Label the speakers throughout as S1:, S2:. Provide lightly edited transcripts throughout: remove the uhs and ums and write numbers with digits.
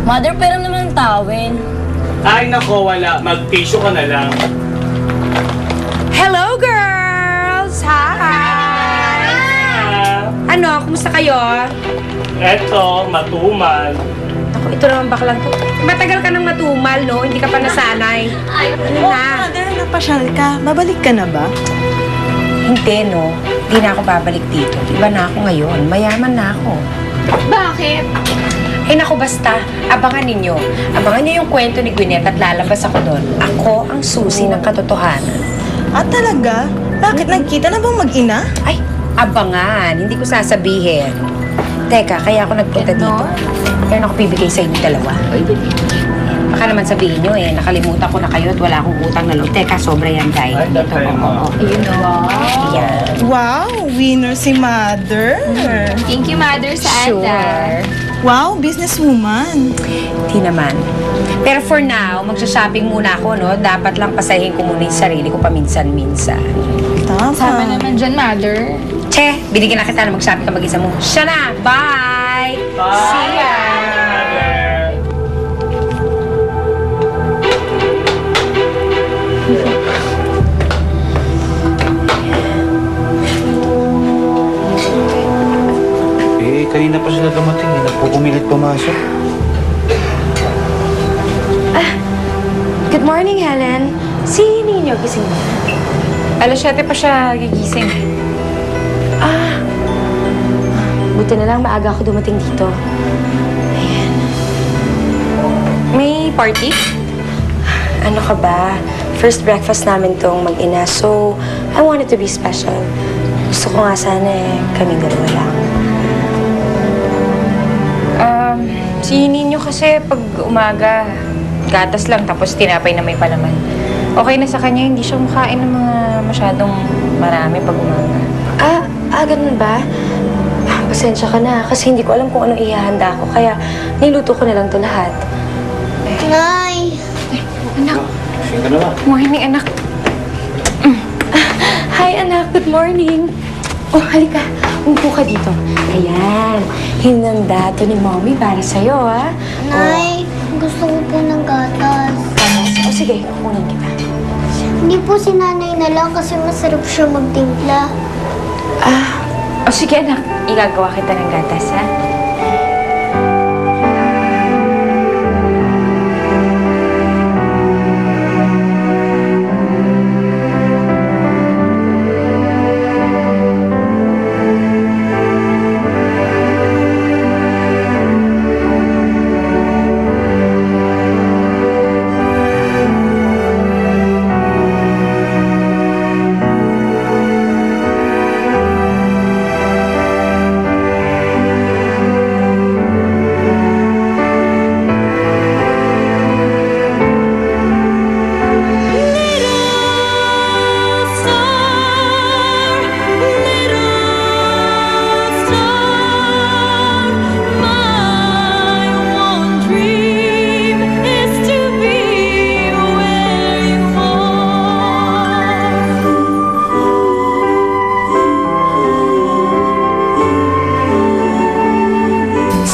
S1: Mother, pero naman ang towel.
S2: Ay, nako, wala. Mag-tissue ka na lang.
S3: Hello, girls! Hi! Ano, kumusta kayo?
S2: Eto, matumal.
S3: Ako, ito naman baklang to. Matagal ka nang matumal, no? Hindi ka pa nasanay. Ano na?
S4: Mother, napasyal ka. Babalik ka na ba?
S3: Hindi, no? Hindi na ako babalik dito. Iba na ako ngayon. Mayaman na ako.
S5: Bakit?
S3: Ay, naku, basta. Abangan ninyo. Abangan niyo yung kwento ni Gwyneth at lalabas ako doon. Ako ang susi ng katotohanan.
S4: Ah, talaga? Bakit nagkita na bang mag-ina?
S3: Ay, abangan. Hindi ko sasabihin. Teka, kaya ako nagpunta dito. Kaya ako bibigay sa inyo dalawa. Baka naman sabihin nyo nakalimutan ko na kayo at wala akong utang na loob. Teka, sobra yan, guys.
S2: Ay,
S3: Ito, oo.
S5: Ayun na.
S3: Ayan.
S4: Wow, winner si Mother.
S5: Thank you, Mother, sa
S3: Sure.
S4: Wow, businesswoman.
S3: Hindi naman. Pero for now, magsha-shopping muna ako, no? Dapat lang pasahin ko muna yung sarili ko paminsan-minsan.
S4: Tama.
S5: Sama naman dyan, Mother.
S3: Che, binigyan na kita na mag-shopping ka mag-isa mo. Siya na! Bye!
S2: Bye!
S3: See ya!
S6: Kanina pa sila dumating eh. Nagpupumilit pumasok.
S7: Good morning, Helen. Si Ninyo, gising na.
S3: Alas 7 pa siya gigising.
S7: Buti na lang maaga ako dumating dito. Ayan.
S3: May party?
S7: Ano ka ba? First breakfast namin tong mag-ina, so I want it to be special. Gusto ko nga sana kaming dalawa lang.
S3: Si Ninyo kasi pag umaga, gatas lang tapos tinapay na may palaman. Okay na sa kanya, hindi siya makain ng mga masyadong marami pag umaga.
S7: Ganun ba? Pasensya ka na kasi hindi ko alam kung anong ihahanda ko, kaya niluto ko na lang to lahat.
S5: Nay!
S3: Anak,
S6: Sige ka na ba?
S3: morning anak.
S7: Hi, anak. Good morning. Oh, halika. Umupo ka dito. Ayan. Hinanda to ni Mommy para sa'yo, ha?
S8: Nay, gusto ko po ng gatas.
S7: O, sige. Kukunin kita.
S8: Hindi po si nanay na lang kasi masarap siya magtimpla.
S3: O sige anak, igagawa kita ng gatas, ha?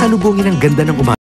S9: Salubungin ang ganda ng umaga.